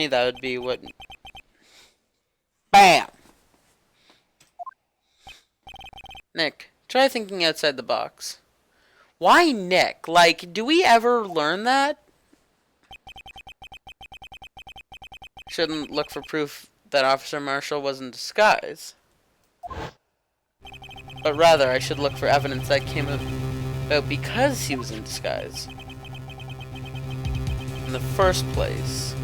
me, that would be what... BAM! Nick, try thinking outside the box. Why Nick? Like, do we ever learn that? Shouldn't look for proof that Officer Marshall was in disguise. But rather, I should look for evidence that came about because he was in disguise. In the first place,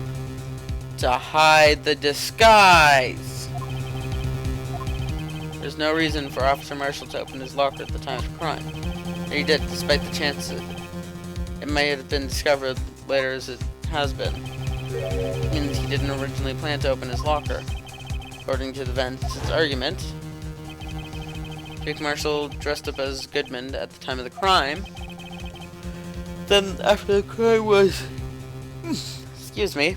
to hide the disguise. There's no reason for Officer Marshall to open his locker at the time of the crime. And he did, despite the chances it may have been discovered later as it has been. And he didn't originally plan to open his locker. According to the Vance's argument, Jake Marshall dressed up as Goodman at the time of the crime. Then, after the crime was, excuse me,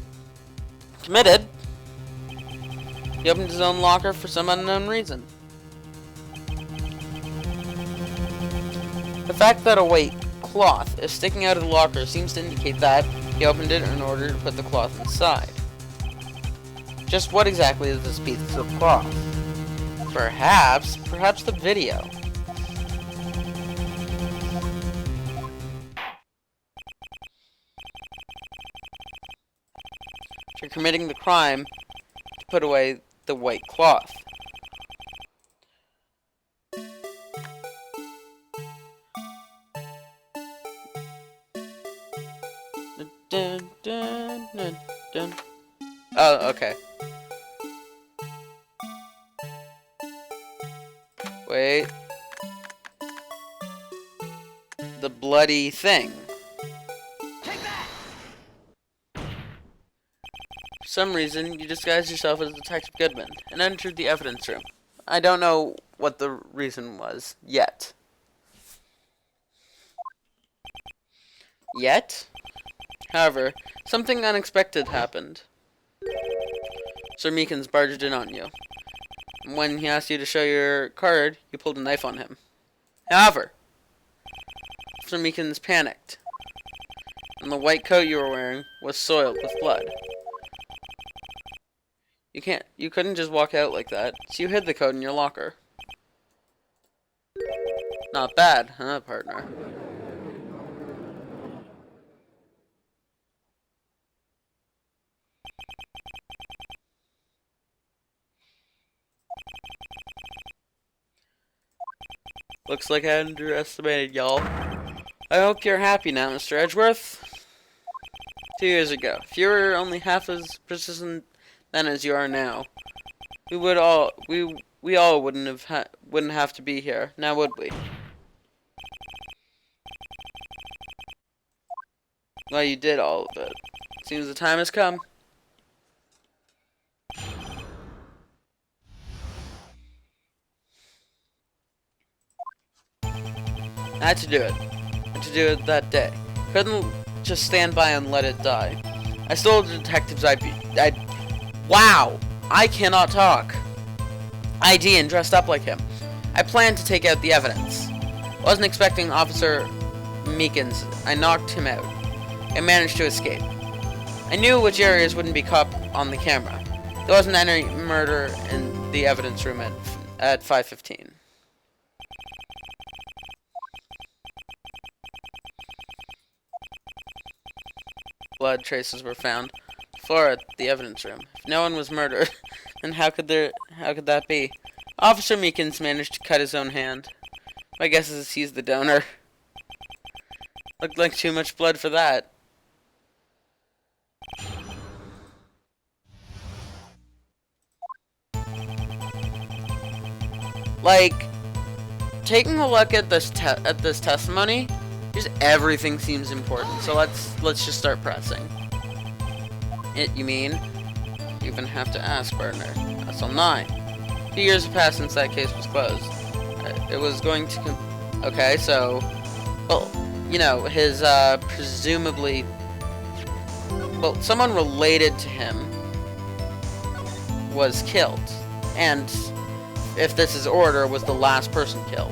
committed, he opened his own locker for some unknown reason. The fact that a white cloth is sticking out of the locker seems to indicate that he opened it in order to put the cloth inside. Just what exactly is this piece of cloth? Perhaps the video. After committing the crime, to put away the white cloth. Dun, dun, dun, dun. Oh, okay. Wait. The bloody thing. Take that! For some reason, you disguised yourself as Detective Goodman and entered the evidence room. I don't know what the reason was yet. However, something unexpected happened. Sir Meekins barged in on you. When he asked you to show your card, you pulled a knife on him. However, Sir Meekins panicked, and the white coat you were wearing was soiled with blood. You couldn't just walk out like that, so you hid the coat in your locker. Not bad, huh, partner? Looks like I underestimated y'all. I hope you're happy now, Mr. Edgeworth. 2 years ago, if you were only half as persistent then as you are now, we all wouldn't have to be here, now would we? Well, you did all of it. Seems the time has come. I had to do it. I had to do it that day. Couldn't just stand by and let it die. I stole the detective's wow! I cannot talk. ID and dressed up like him. I planned to take out the evidence. Wasn't expecting Officer Meekins. I knocked him out. I managed to escape. I knew which areas wouldn't be caught on the camera. There wasn't any murder in the evidence room at 5:15. Blood traces were found floor at the evidence room. If no one was murdered, then how could that be? Officer Meekins managed to cut his own hand. My guess is he's the donor. Looked like too much blood for that. Like, taking a look at this testimony, just everything seems important. So let's just start pressing. You mean? You even have to ask, partner. That's all 9. 2 years have passed since that case was closed. It was going to... Okay, so... Well, you know, his, presumably... Well, someone related to him was killed. And, if this is order, was the last person killed.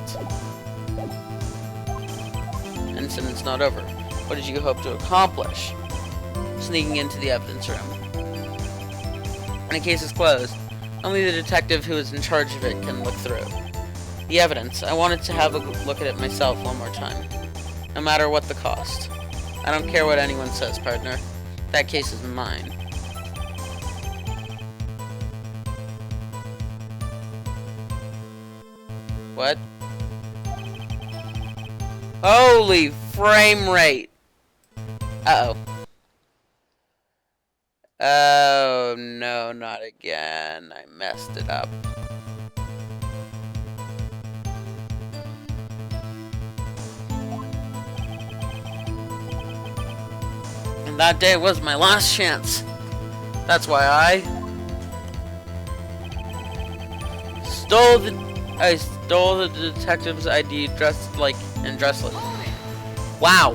Incident's not over. What did you hope to accomplish? Sneaking into the evidence room. and the case is closed. Only the detective who is in charge of it can look through the evidence. I wanted to have a look at it myself one more time, no matter what the cost. I don't care what anyone says, partner. That case is mine. What? Holy frame rate! Uh-oh. Oh, no, not again. I messed it up. And that day was my last chance. That's why I stole the detective's ID dressed like Wow.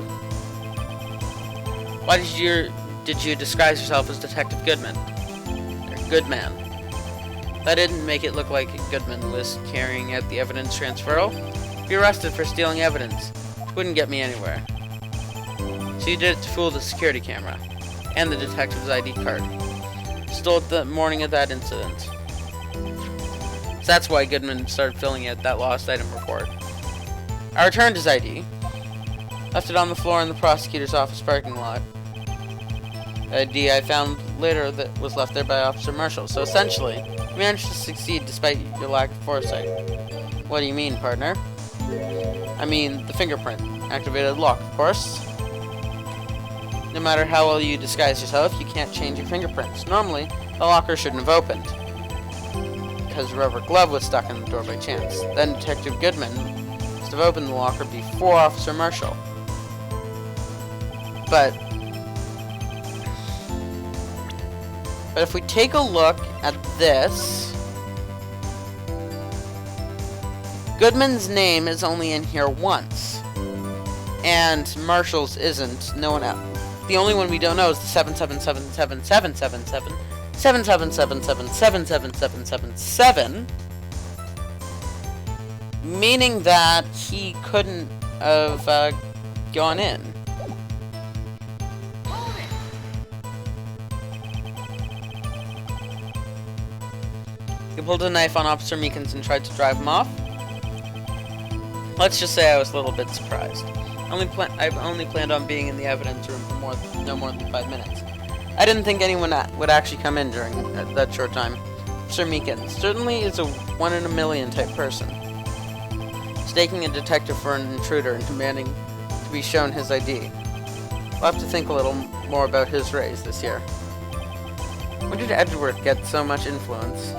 Why did you disguise yourself as Detective Goodman? Or Goodman. That didn't make it look like Goodman was carrying out the evidence transferal. Be arrested for stealing evidence. Wouldn't get me anywhere. So you did it to fool the security camera and the detective's ID card. Stole it the morning of that incident. So that's why Goodman started filling out that lost item report. I returned his ID. Left it on the floor in the prosecutor's office parking lot. ID I found later that was left there by Officer Marshall. So essentially, you managed to succeed despite your lack of foresight. What do you mean, partner? I mean, the fingerprint. Activated lock, of course. No matter how well you disguise yourself, you can't change your fingerprints. Normally, the locker shouldn't have opened, because the rubber glove was stuck in the door by chance. Then Detective Goodman must have opened the locker before Officer Marshall. But if we take a look at this, Goodman's name is only in here once, and Marshall's isn't. No one else. The only one we don't know is the 777777777777777, meaning that he couldn't have gone in. He pulled a knife on Officer Meekins and tried to drive him off. Let's just say I was a little bit surprised. I've only planned on being in the evidence room for no more than 5 minutes. I didn't think anyone would actually come in during that short time. Officer Meekins certainly is a 1 in a million type person. Staking a detective for an intruder and demanding to be shown his ID. We'll have to think a little more about his raise this year. When did Edgeworth get so much influence?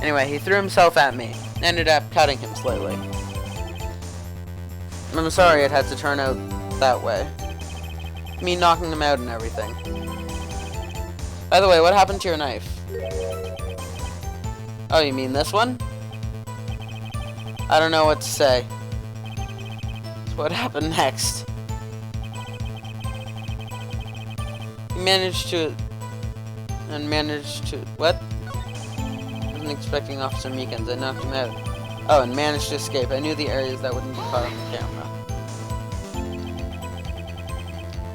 Anyway, he threw himself at me. Ended up cutting him slightly. I'm sorry it had to turn out that way. Me knocking him out and everything. By the way, what happened to your knife? Oh, you mean this one? I don't know what to say. So what happened next? He managed to... What? I wasn't expecting Officer Meekins. I knocked him out. Oh, and managed to escape. I knew the areas that wouldn't be caught on the camera.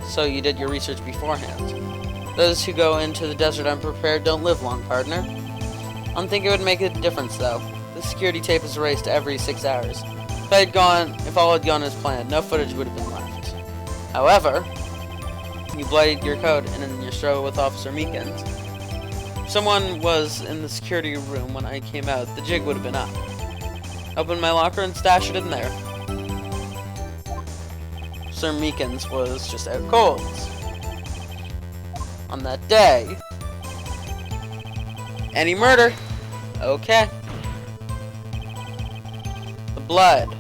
So you did your research beforehand. Those who go into the desert unprepared don't live long, partner. I don't think it would make a difference, though. The security tape is erased every 6 hours. If all had gone as planned, no footage would have been left. However, you bloodied your coat and in your struggle with Officer Meekins. If someone was in the security room when I came out, the jig would have been up. Open my locker and stash it in there. Sir Meekins was just out cold. On that day. Any murder. Okay. The blood.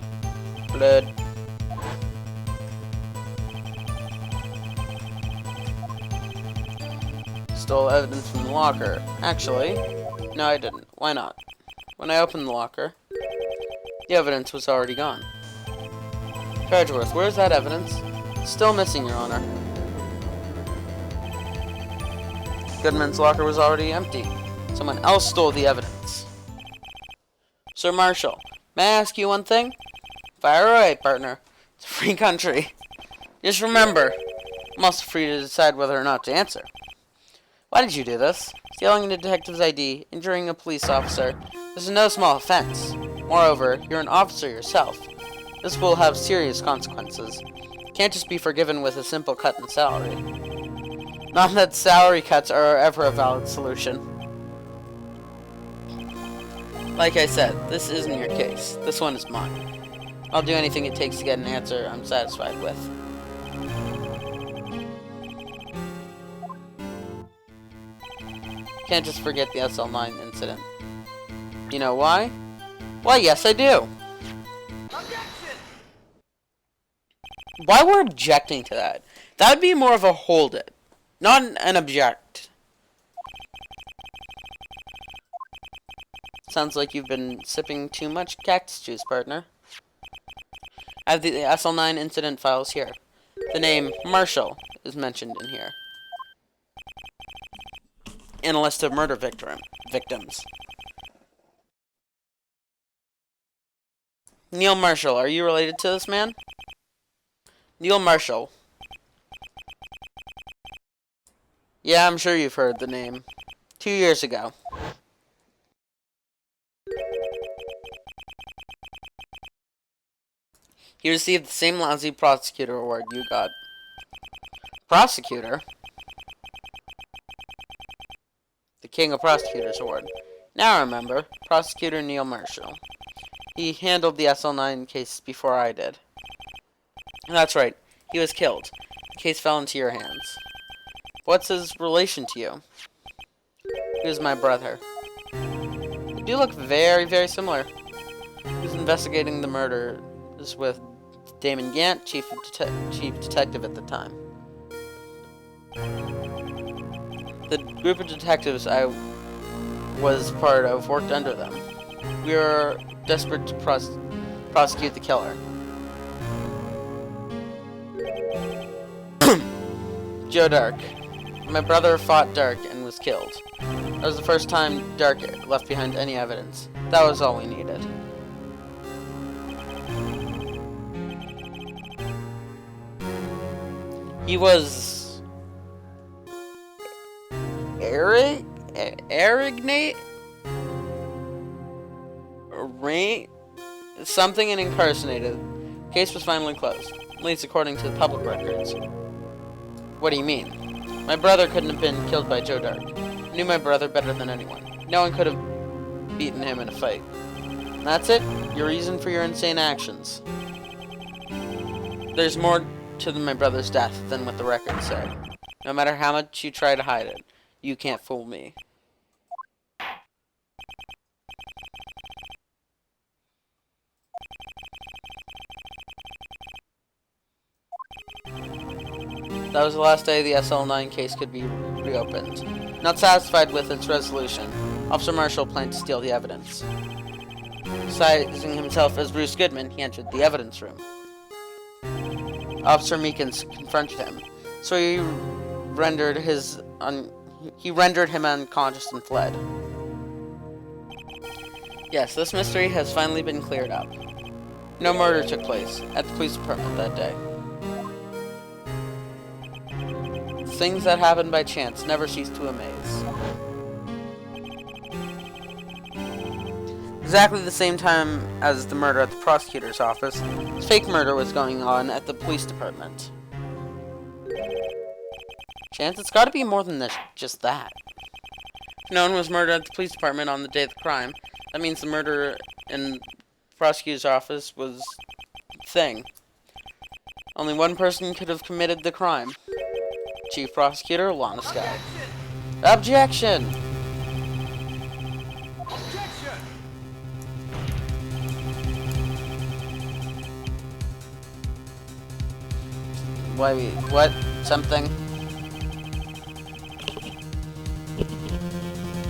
Stole evidence from the locker. Actually, no I didn't. Why not? When I opened the locker, the evidence was already gone. Edgeworth, where's that evidence? Still missing, Your Honor. Goodman's locker was already empty. Someone else stole the evidence. Sir Marshall, may I ask you one thing? Fire away, partner. It's a free country. Just remember, I'm also free to decide whether or not to answer. Why did you do this? Stealing a detective's ID, injuring a police officer. This is no small offense. Moreover, you're an officer yourself. This will have serious consequences. Can't just be forgiven with a simple cut in salary. Not that salary cuts are ever a valid solution. Like I said, this isn't your case. This one is mine. I'll do anything it takes to get an answer I'm satisfied with. Can't just forget the SL9 incident. You know why? Why, yes I do! Objection! Why we're objecting to that? That would be more of a hold it, not an object. Sounds like you've been sipping too much cactus juice, partner. I have the SL9 incident files here. The name Marshall is mentioned in here. In a list of murder victims. Neil Marshall, are you related to this man? Neil Marshall. Yeah, I'm sure you've heard the name. 2 years ago. He received the same lousy prosecutor award you got. Prosecutor? The King of Prosecutors Award. Now I remember. Prosecutor Neil Marshall. He handled the SL9 case before I did. That's right. He was killed. The case fell into your hands. What's his relation to you? He was my brother. You do look very, very similar. He was investigating the murders with Damon Gant, chief detective at the time. The group of detectives I was part of worked under them. We were desperate to prosecute the killer. Joe Dark. My brother fought Dark and was killed. That was the first time Dark left behind any evidence. That was all we needed. He was... Arrogate? Something and incarcerated. Case was finally closed, at least according to the public records. What do you mean? My brother couldn't have been killed by Joe Dark. I knew my brother better than anyone. No one could have beaten him in a fight. And that's it? Your reason for your insane actions. There's more to my brother's death than what the records say. No matter how much you try to hide it, you can't fool me. That was the last day the SL9 case could be reopened. Not satisfied with its resolution, Officer Marshall planned to steal the evidence. Disguising himself as Bruce Goodman, he entered the evidence room. Officer Meekins confronted him, so he rendered him unconscious and fled. Yes, this mystery has finally been cleared up. No murder took place at the police department that day. Things that happen by chance never cease to amaze. Exactly the same time as the murder at the prosecutor's office, fake murder was going on at the police department. Chance, it's gotta be more than just that. If no one was murdered at the police department on the day of the crime, that means the murder in the prosecutor's office was a thing. Only one person could have committed the crime. Chief Prosecutor Lana Sky. Objection! Objection! What? Something?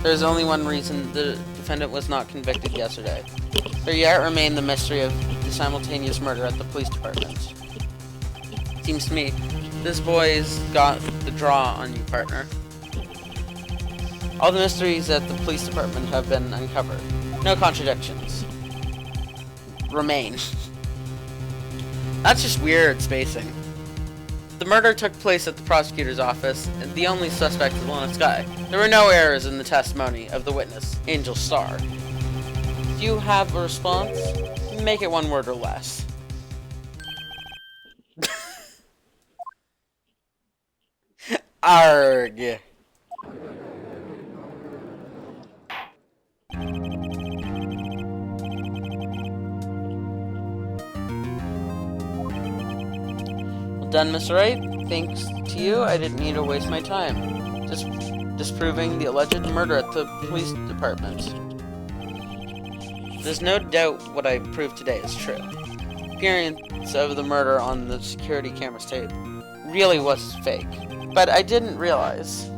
There's only one reason the defendant was not convicted yesterday. There yet remained the mystery of the simultaneous murder at the police department. Seems to me, this boy's got the draw on you, partner. All the mysteries at the police department have been uncovered. No contradictions remain. That's just weird spacing. The murder took place at the prosecutor's office, and the only suspect is Lana Skye. There were no errors in the testimony of the witness, Angel Starr. Do you have a response? Make it one word or less. Arg. Well done, Mr. Wright. Thanks to you, I didn't need to waste my time just disproving the alleged murder at the police department. There's no doubt what I proved today is true. The appearance of the murder on the security camera's tape really was fake, but I didn't realize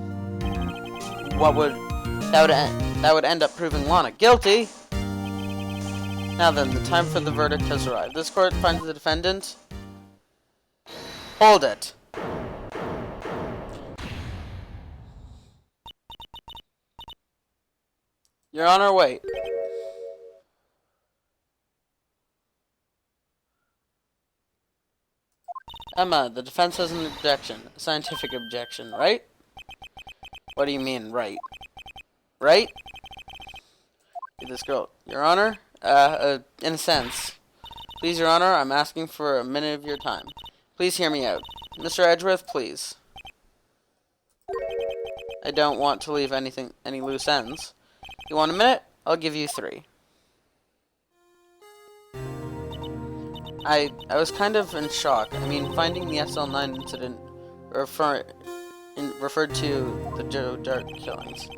that would end up proving Lana guilty. Now then, the time for the verdict has arrived. This court finds the defendant. Hold it. Your Honor, wait. Emma, the defense has an objection. A scientific objection, right? What do you mean, right? Right? This girl. Your Honor? In a sense. Please, Your Honor, I'm asking for a minute of your time. Please hear me out. Mr. Edgeworth, please. I don't want to leave any loose ends. You want a minute? I'll give you 3. I was kind of in shock. I mean, finding the SL9 incident referred to the Joe Dart killings.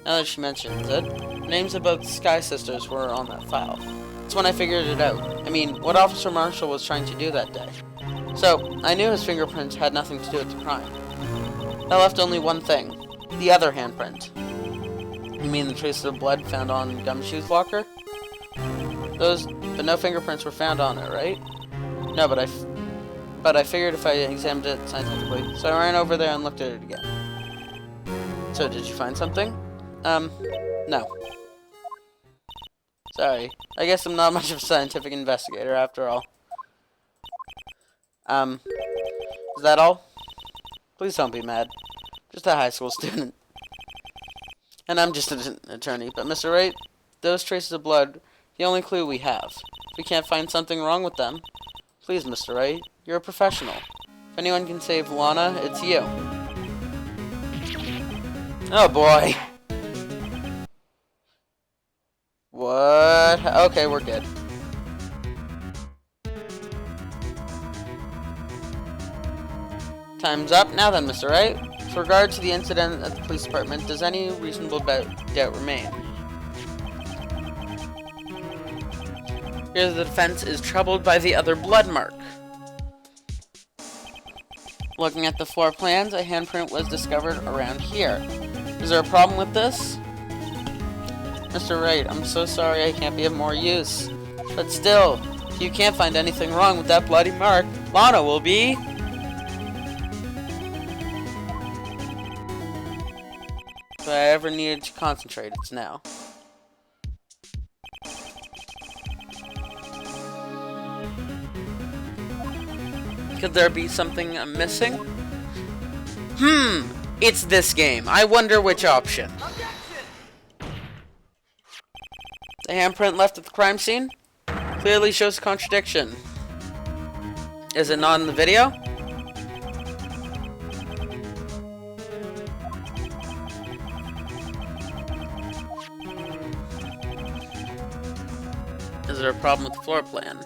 Now that she mentions it, the names of both Sky sisters were on that file. That's when I figured it out. I mean, what Officer Marshall was trying to do that day. So, I knew his fingerprints had nothing to do with the crime. That left only one thing. The other handprint. You mean the traces of blood found on Gumshoe's locker? But no fingerprints were found on it, right? No, but I figured if I examined it scientifically, so I ran over there and looked at it again. So, did you find something? No. Sorry. I guess I'm not much of a scientific investigator after all. Is that all? Please don't be mad. Just a high school student. And I'm just an attorney, but Mr. Wright, those traces of blood, the only clue we have. If we can't find something wrong with them, please, Mr. Wright, you're a professional. If anyone can save Lana, it's you. Oh boy. What? Okay, we're good. Time's up. Now then, Mr. Wright. With regard to the incident at the police department, does any reasonable doubt remain? Here the defense is troubled by the other blood mark. Looking at the floor plans, a handprint was discovered around here. Is there a problem with this? Mr. Wright, I'm so sorry I can't be of more use. But still, if you can't find anything wrong with that bloody mark, Lana will be... If I ever needed to concentrate, it's now. Could there be something I'm missing? It's this game. I wonder which option. The handprint left at the crime scene clearly shows a contradiction. Is it not in the video? Is there a problem with the floor plan?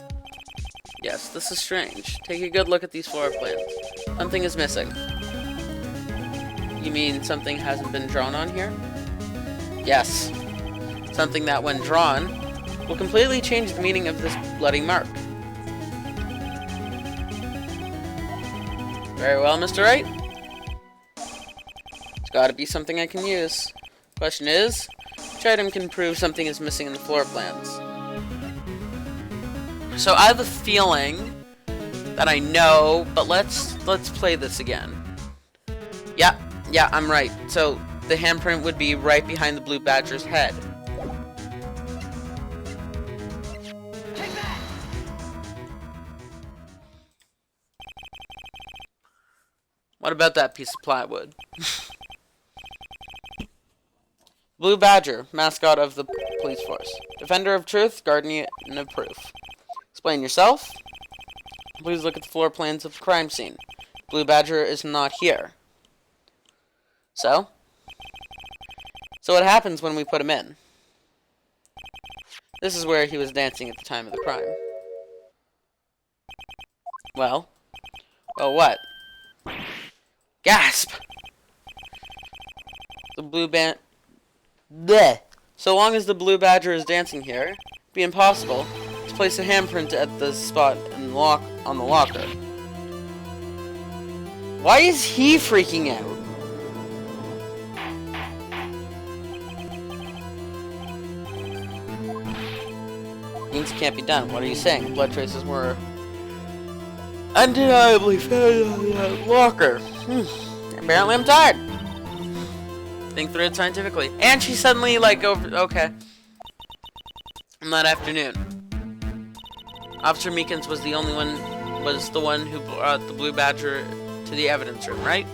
Yes, this is strange. Take a good look at these floor plans. Something is missing. You mean something hasn't been drawn on here? Yes. Something that, when drawn, will completely change the meaning of this bloody mark. Very well, Mr. Wright. It's gotta be something I can use. Question is, which item can prove something is missing in the floor plans? So I have a feeling that I know, but let's play this again. Yeah, I'm right. So the handprint would be right behind the blue badger's head. What about that piece of plywood? Blue Badger, mascot of the police force. Defender of truth, guardian of proof. Explain yourself. Please look at the floor plans of the crime scene. Blue Badger is not here. So? So what happens when we put him in? This is where he was dancing at the time of the crime. Well? Well, what? Gasp! The blue band... Bleh! So long as the Blue Badger is dancing here, it'd be impossible to place a handprint at the spot in the on the locker. Why is he freaking out? Means it can't be done. What are you saying? Blood traces were undeniably found on that locker. Apparently I'm tired. Think through it scientifically. And she suddenly, like, okay. On that afternoon, Officer Meekins was the one who brought the Blue Badger to the evidence room, right?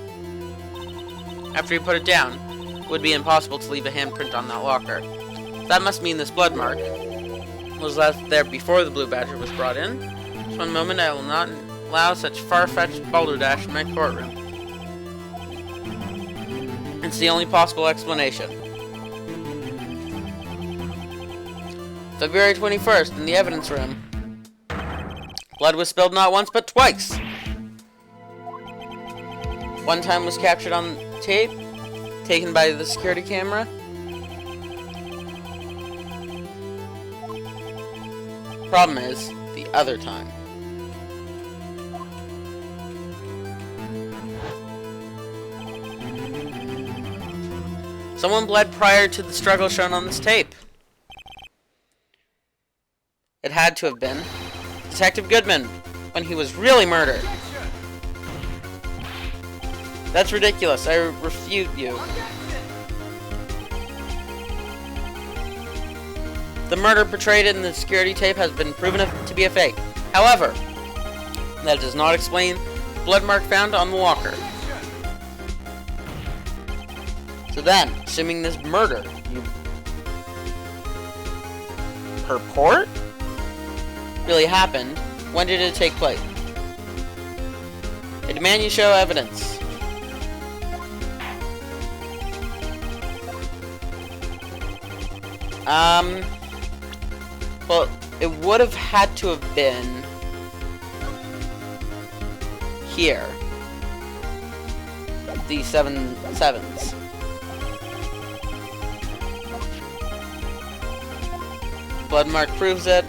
After he put it down, it would be impossible to leave a handprint on that locker. That must mean this blood mark was left there before the Blue Badger was brought in. Just one moment, I will not allow such far-fetched balderdash in my courtroom. It's the only possible explanation. February 21st, in the evidence room. Blood was spilled not once, but twice. One time was captured on tape, taken by the security camera. Problem is, the other time. Someone bled prior to the struggle shown on this tape. It had to have been Detective Goodman, when he was really murdered. That's ridiculous. I refute you. The murder portrayed in the security tape has been proven to be a fake. However, that does not explain the blood mark found on the locker. So then, assuming this murder, you purport really happened, when did it take place? I demand you show evidence. Well, it would have had to have been here. The 7/7s. Blood mark proves it.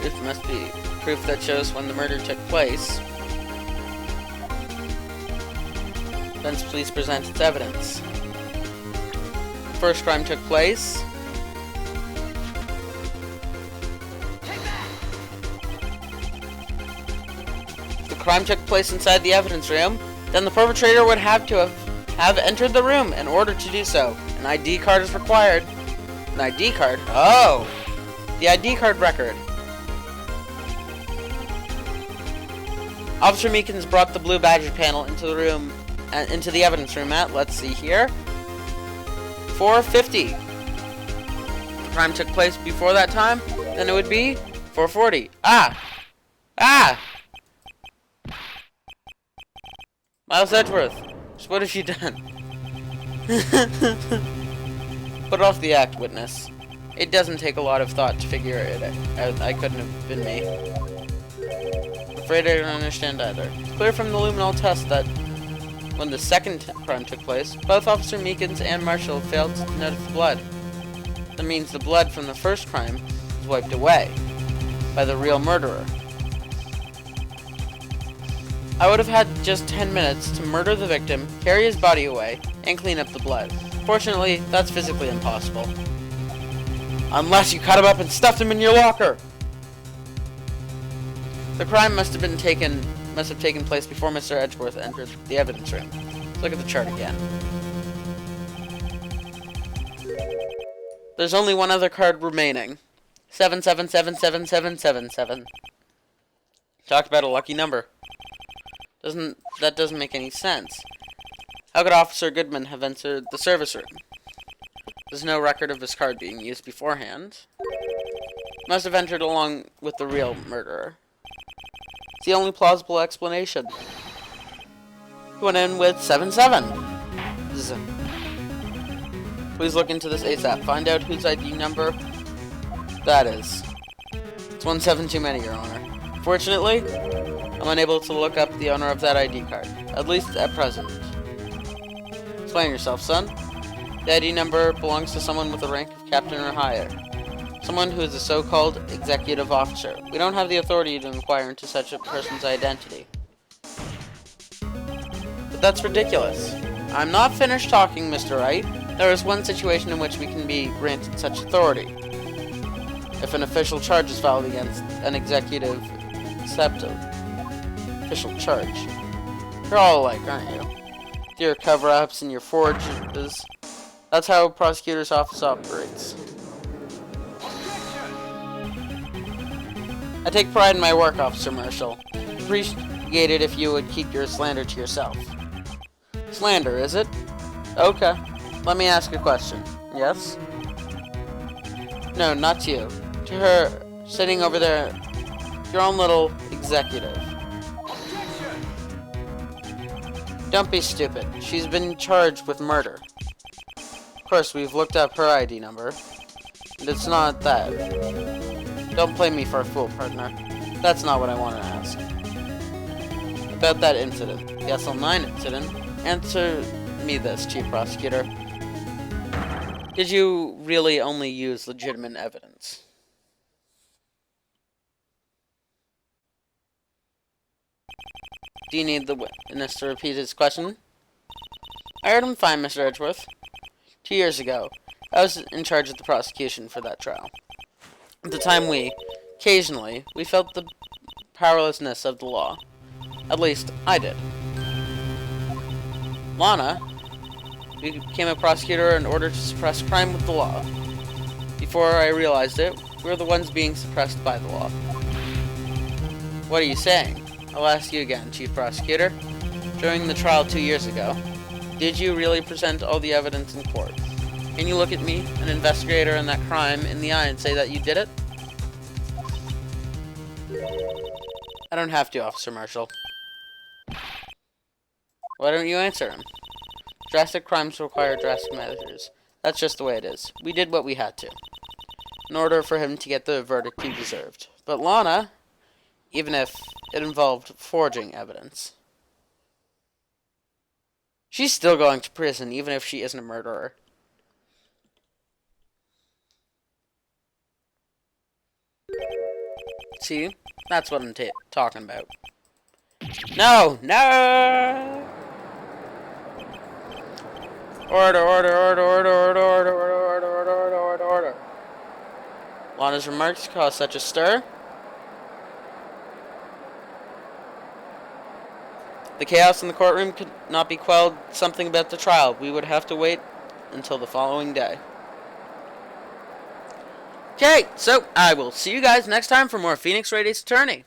This must be proof that shows when the murder took place. Defense please present its evidence. First crime took place. If the crime took place inside the evidence room, then the perpetrator would have to have entered the room in order to do so. An ID card is required. An ID card? Oh! The ID card record. Officer Meekins brought the Blue Badger panel into the room, into the evidence room at, let's see here, 4:50. If the crime took place before that time, then it would be 4:40. Ah! Miles Edgeworth, so what has she done? Put off the act, witness. It doesn't take a lot of thought to figure it out. I couldn't have been me. Afraid I don't understand either. It's clear from the luminol test that when the second crime took place, both Officer Meekins and Marshall failed to notice the blood. That means the blood from the first crime was wiped away by the real murderer. I would have had just 10 minutes to murder the victim, carry his body away, and clean up the blood. Fortunately, that's physically impossible. Unless you cut him up and stuffed him in your locker! The crime must have taken place before Mr. Edgeworth entered the evidence room. Let's look at the chart again. There's only one other card remaining. 7777777. Talk about a lucky number. That doesn't make any sense. How could Officer Goodman have entered the service room? There's no record of his card being used beforehand. Must have entered along with the real murderer. It's the only plausible explanation. He went in with 77. Please look into this ASAP. Find out whose ID number that is. It's 17 too many, Your Honor. Fortunately, I'm unable to look up the owner of that ID card, at least at present. Explain yourself, son. The ID number belongs to someone with a rank of captain or higher. Someone who is a so-called executive officer. We don't have the authority to inquire into such a person's identity. But that's ridiculous. I'm not finished talking, Mr. Wright. There is one situation in which we can be granted such authority. If an official charge is filed against an executive official charge. You're all alike, aren't you? With your cover-ups and your forges. That's how a prosecutor's office operates. I take pride in my work, Officer Marshall. Appreciate it if you would keep your slander to yourself. Slander, is it? Okay. Let me ask a question. Yes? No, not to you. To her, sitting over there, your own little executive. Don't be stupid. She's been charged with murder. Of course, we've looked up her ID number, and it's not that. Don't play me for a fool, partner. That's not what I want to ask. About that incident, the SL9 incident, answer me this, Chief Prosecutor. Did you really only use legitimate evidence? Do you need the witness to repeat his question? I heard him fine, Mr. Edgeworth. 2 years ago, I was in charge of the prosecution for that trial. At the time occasionally, we felt the powerlessness of the law. At least, I did. Lana became a prosecutor in order to suppress crime with the law. Before I realized it, we were the ones being suppressed by the law. What are you saying? I'll ask you again, Chief Prosecutor. During the trial 2 years ago, did you really present all the evidence in court? Can you look at me, an investigator in that crime, in the eye and say that you did it? I don't have to, Officer Marshall. Why don't you answer him? Drastic crimes require drastic measures. That's just the way it is. We did what we had to, in order for him to get the verdict he deserved. But Lana, even if it involved forging evidence, she's still going to prison, even if she isn't a murderer. See? That's what I'm talking about. No! No! Order, order, order, order, order, order, order, order, order, order, order, order. Lana's remarks caused such a stir. The chaos in the courtroom could not be quelled. Something about the trial. We would have to wait until the following day. Okay, so I will see you guys next time for more Phoenix Wright Ace Attorney.